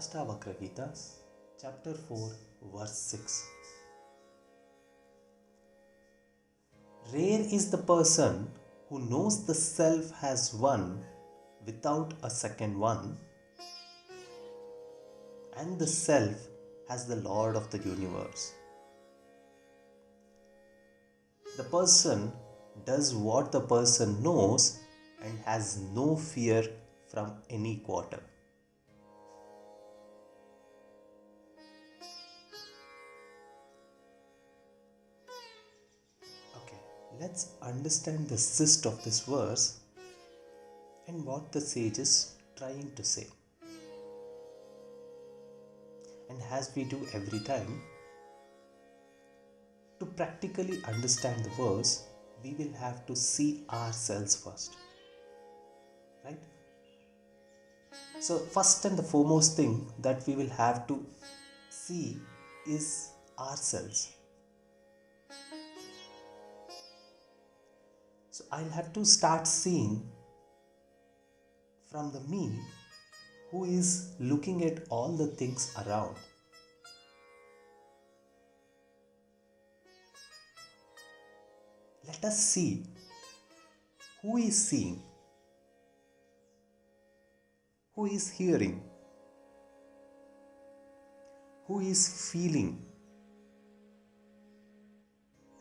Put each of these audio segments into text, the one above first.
Ashtavakragita, chapter 4, verse 6. Rare is the person who knows the self has one without a second one, and the self as the Lord of the universe. The person does what the person knows and has no fear from any quarter. Okay, let's understand the gist of this verse and what the sage is trying to say. And as we do every time, to practically understand the verse, we will have to see ourselves first. Right? So, first and the foremost thing that we will have to see is ourselves. So, I'll have to start seeing from the me who is looking at all the things around. Let us see who is seeing, who is hearing, who is feeling,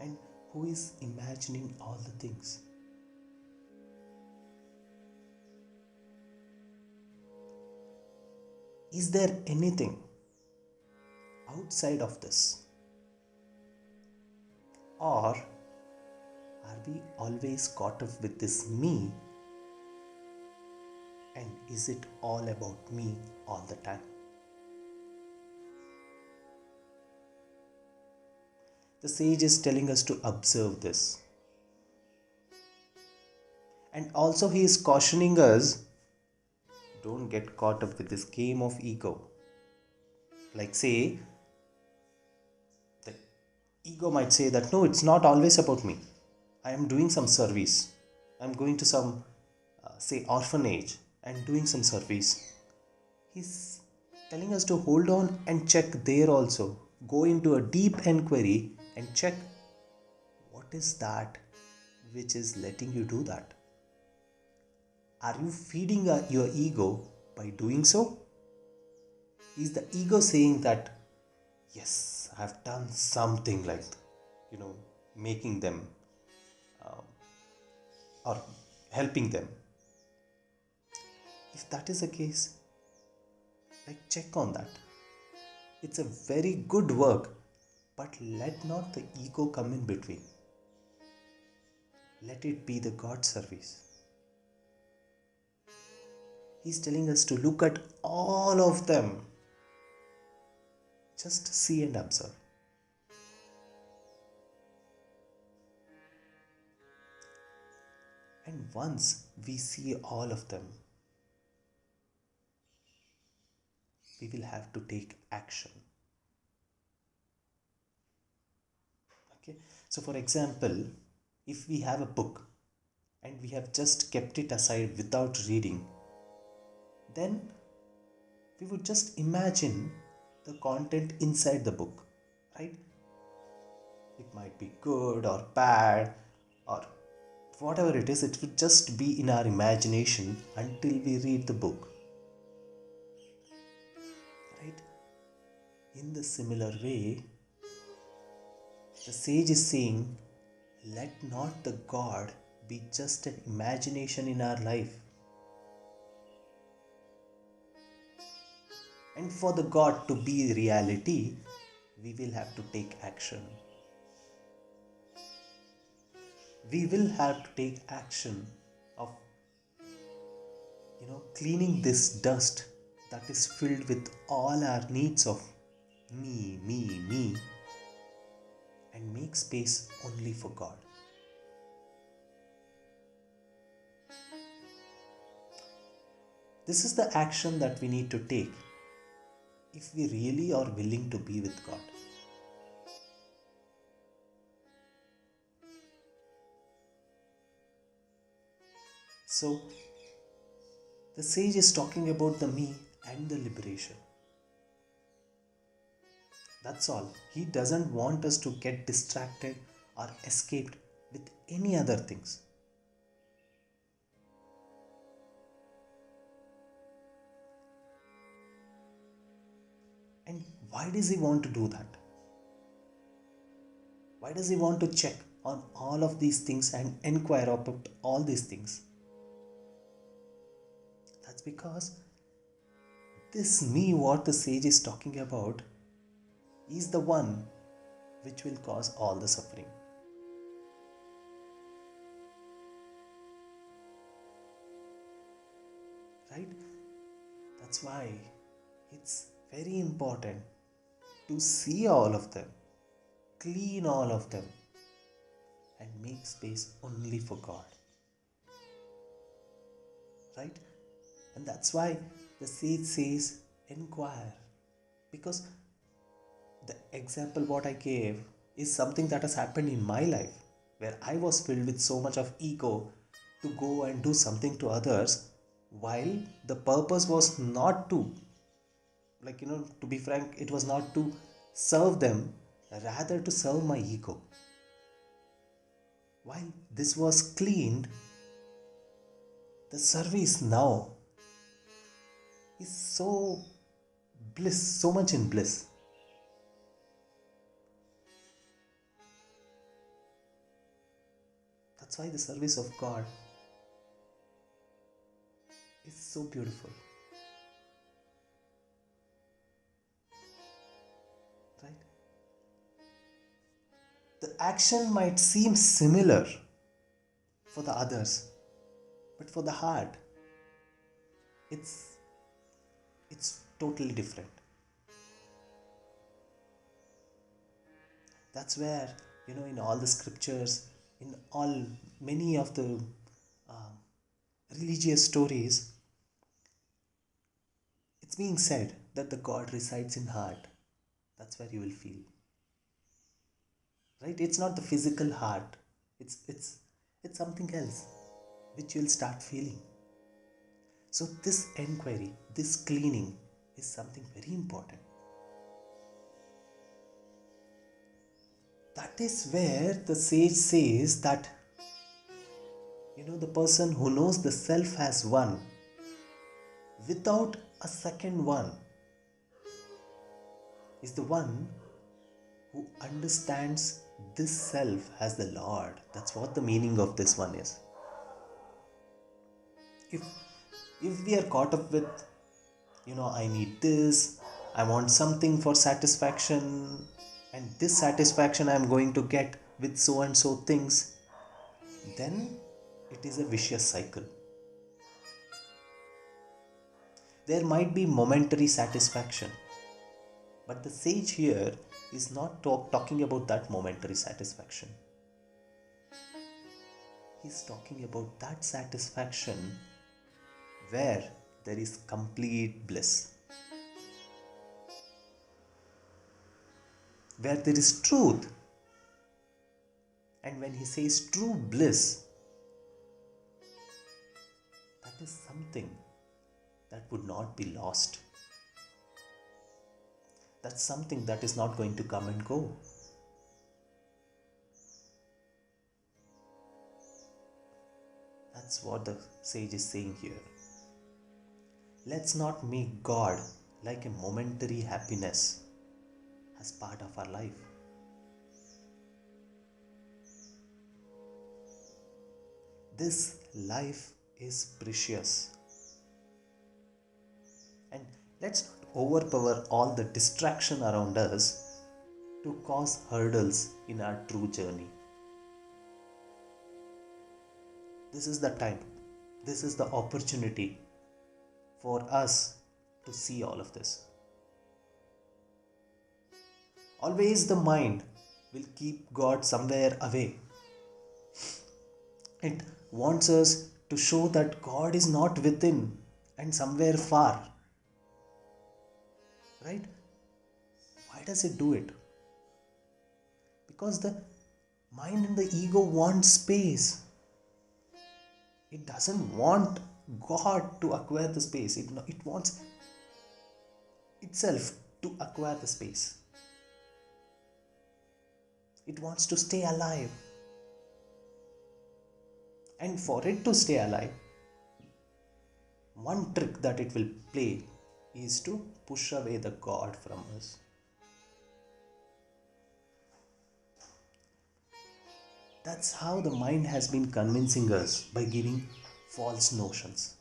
and who is imagining all the things. Is there anything outside of this? Or are we always caught up with this me? And is it all about me all the time? The sage is telling us to observe this. And also he is cautioning us, don't get caught up with this game of ego. Like say, the ego might say that no, it's not always about me. I am doing some service. I am going to some, say, orphanage and doing some service. He's telling us to hold on and check there also. Go into a deep inquiry and check what is that which is letting you do that. Are you feeding your ego by doing so? Is the ego saying that, yes, I've done something like, making them or helping them? If that is the case, check on that. It's a very good work, but let not the ego come in between. Let it be the God service. He's telling us to look at all of them. Just see and observe. And once we see all of them, we will have to take action. Okay. So for example, if we have a book and we have just kept it aside without reading, then we would just imagine the content inside the book, right? It might be good or bad or whatever it is, it would just be in our imagination until we read the book. Right? In the similar way, the sage is saying, let not the God be just an imagination in our life. And for the God to be reality, we will have to take action. We will have to take action of, cleaning this dust that is filled with all our needs of me, and make space only for God. This is the action that we need to take if we really are willing to be with God. So, the sage is talking about the me and the liberation. That's all. He doesn't want us to get distracted or escaped with any other things. And why does he want to do that? Why does he want to check on all of these things and inquire about all these things? That's because this me, what the sage is talking about, is the one which will cause all the suffering. Right? That's why it's very important to see all of them, clean all of them, and make space only for God. Right? And that's why the sage says, inquire. Because the example what I gave is something that has happened in my life, where I was filled with so much of ego to go and do something to others, while the purpose was not to, to be frank, it was not to serve them, rather to serve my ego. While this was cleaned, the service now is so bliss, so much in bliss. That's why the service of God is so beautiful. Right? The action might seem similar for the others, but for the heart, it's totally different. That's where, in all the scriptures, in all many of the uh, religious stories, it's being said that the God resides in heart. That's where you will feel. Right? It's not the physical heart. It's something else which you'll start feeling. So this enquiry, this cleaning is something very important. That is where the sage says that, the person who knows the self as one without a second one is the one who understands this self as the Lord. That's what the meaning of this one is. If we are caught up with, I need this, I want something for satisfaction, and this satisfaction I am going to get with so and so things, then it is a vicious cycle. There might be momentary satisfaction, but the sage here is not talking about that momentary satisfaction. He's talking about that satisfaction where there is complete bliss, where there is truth. And when he says true bliss, that is something that would not be lost. That's something that is not going to come and go. That's what the sage is saying here. Let's not make God like a momentary happiness as part of our life. This life is precious. And let's not overpower all the distraction around us to cause hurdles in our true journey. This is the time, this is the opportunity for us to see all of this. Always the mind will keep God somewhere away. It wants us to show that God is not within and somewhere far. Right? Why does it do it? Because the mind and the ego want space. It doesn't want God to acquire the space. It wants itself to acquire the space. It wants to stay alive. And for it to stay alive, one trick that it will play is to push away the God from us. That's how the mind has been convincing us by giving false notions.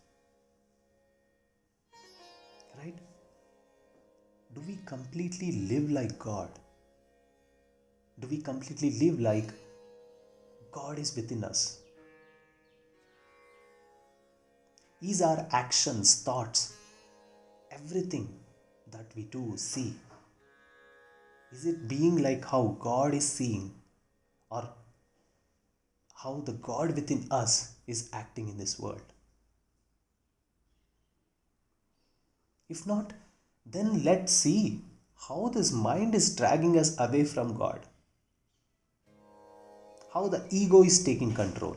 Right? Do we completely live like God? Do we completely live like God is within us? Is our actions, thoughts, everything that we do, see, is it being like how God is seeing, or how the God within us is acting in this world? If not, then let's see how this mind is dragging us away from God. How the ego is taking control.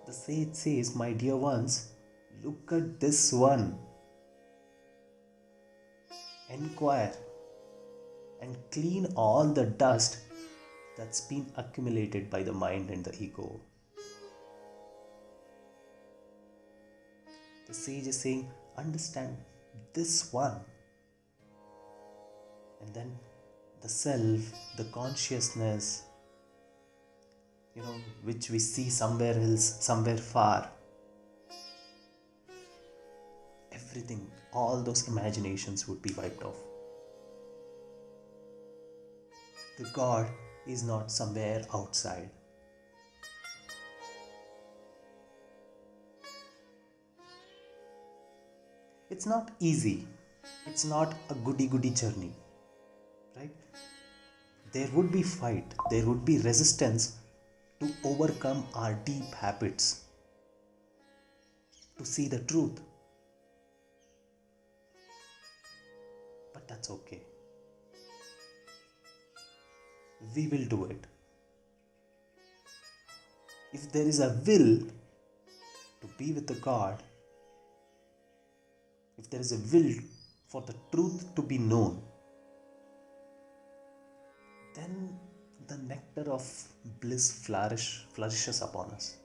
The sage says, my dear ones, look at this one. Enquire and clean all the dust that's been accumulated by the mind and the ego. The sage is saying, understand this one. And then the self, the consciousness, which we see somewhere else, somewhere far. Everything, all those imaginations would be wiped off. The God is not somewhere outside. It's not easy. It's not a goody-goody journey. Right? There would be fight. There would be resistance to overcome our deep habits. To see the truth. But that's okay. We will do it. If there is a will to be with the God, if there is a will for the truth to be known, then the nectar of bliss flourishes upon us.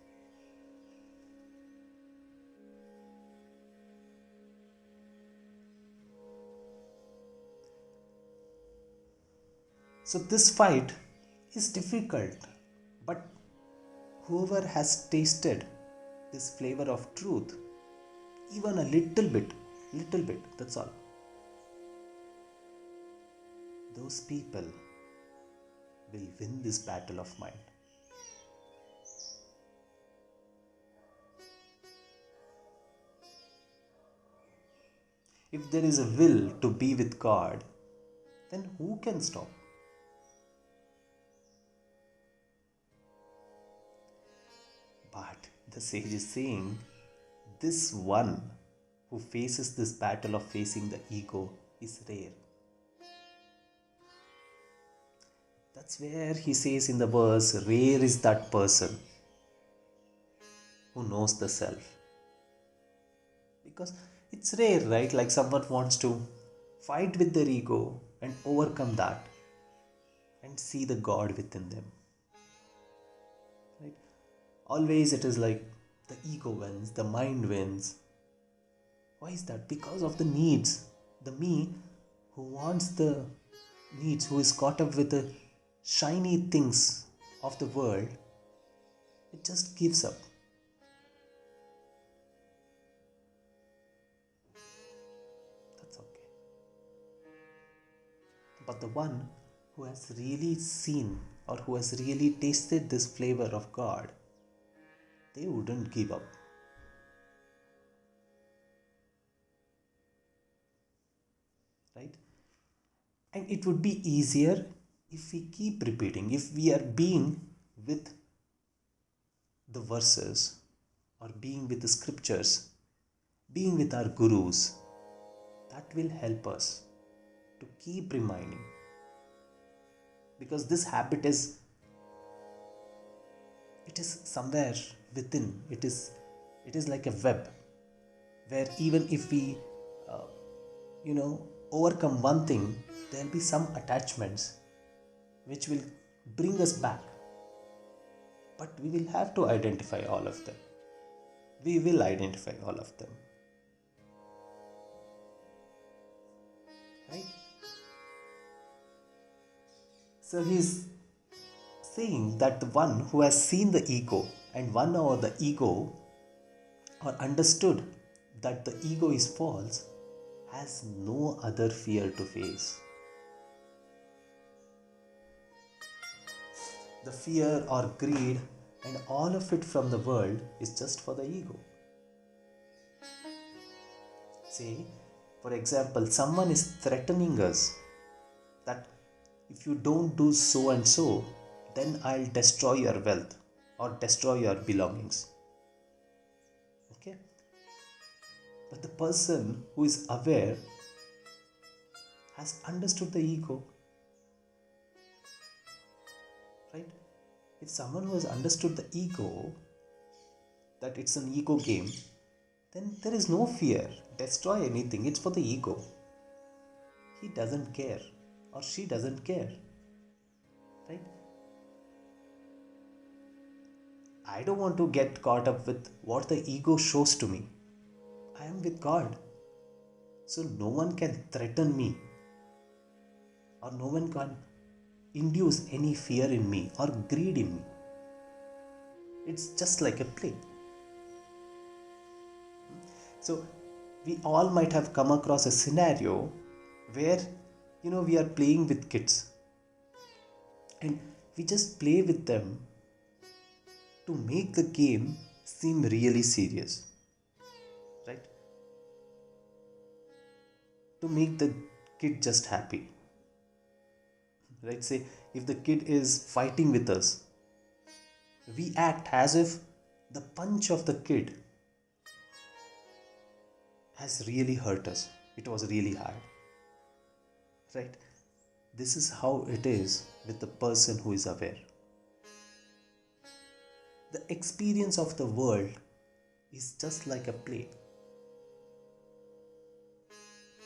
So this fight is difficult, but whoever has tasted this flavor of truth, even a little bit, that's all. Those people will win this battle of mind. If there is a will to be with God, then who can stop? But the sage is saying, this one who faces this battle of facing the ego is rare. That's where he says in the verse, rare is that person who knows the self. Because it's rare, right? Like someone wants to fight with their ego and overcome that and see the God within them. Right? Always it is like the ego wins, the mind wins. Why is that? Because of the needs. The me who wants the needs, who is caught up with the shiny things of the world, it just gives up. That's okay. But the one who has really seen or who has really tasted this flavor of God, they wouldn't give up. Right? And it would be easier if we keep repeating, if we are being with the verses or being with the scriptures, being with our gurus. That will help us to keep reminding. Because this habit is somewhere within. It is like a web where even if we overcome one thing, there will be some attachments which will bring us back. But we will have to identify all of them. We will identify all of them. Right? So he's saying that the one who has seen the ego and won over the ego, or understood that the ego is false, has no other fear to face. The fear or greed and all of it from the world is just for the ego. Say, for example, someone is threatening us that if you don't do so and so, then I'll destroy your wealth or destroy your belongings. Okay? But the person who is aware has understood the ego. Right? If someone who has understood the ego, that it's an ego game, then there is no fear. Destroy anything, it's for the ego. He doesn't care or she doesn't care. Right? I don't want to get caught up with what the ego shows to me. I am with God. So no one can threaten me, or no one can induce any fear in me or greed in me. It's just like a play. So we all might have come across a scenario where we are playing with kids and we just play with them to make the game seem really serious, right? To make the kid just happy, right? Say if the kid is fighting with us, we act as if the punch of the kid has really hurt us. It was really hard, right? This is how it is with the person who is aware. The experience of the world is just like a play,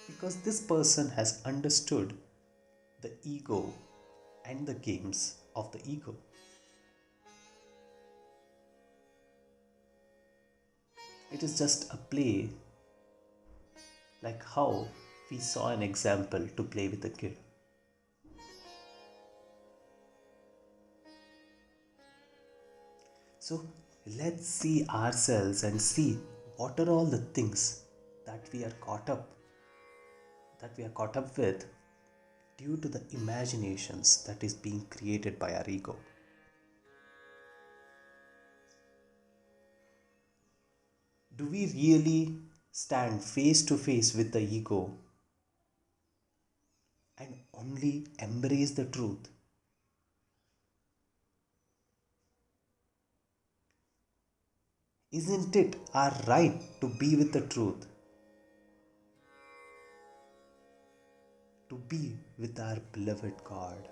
because this person has understood the ego and the games of the ego. It is just a play, like how we saw an example to play with a kid. So let's see ourselves and see what are all the things that we are caught up with due to the imaginations that is being created by our ego. Do we really stand face to face with the ego and only embrace the truth? Isn't it our right to be with the truth? To be with our beloved God?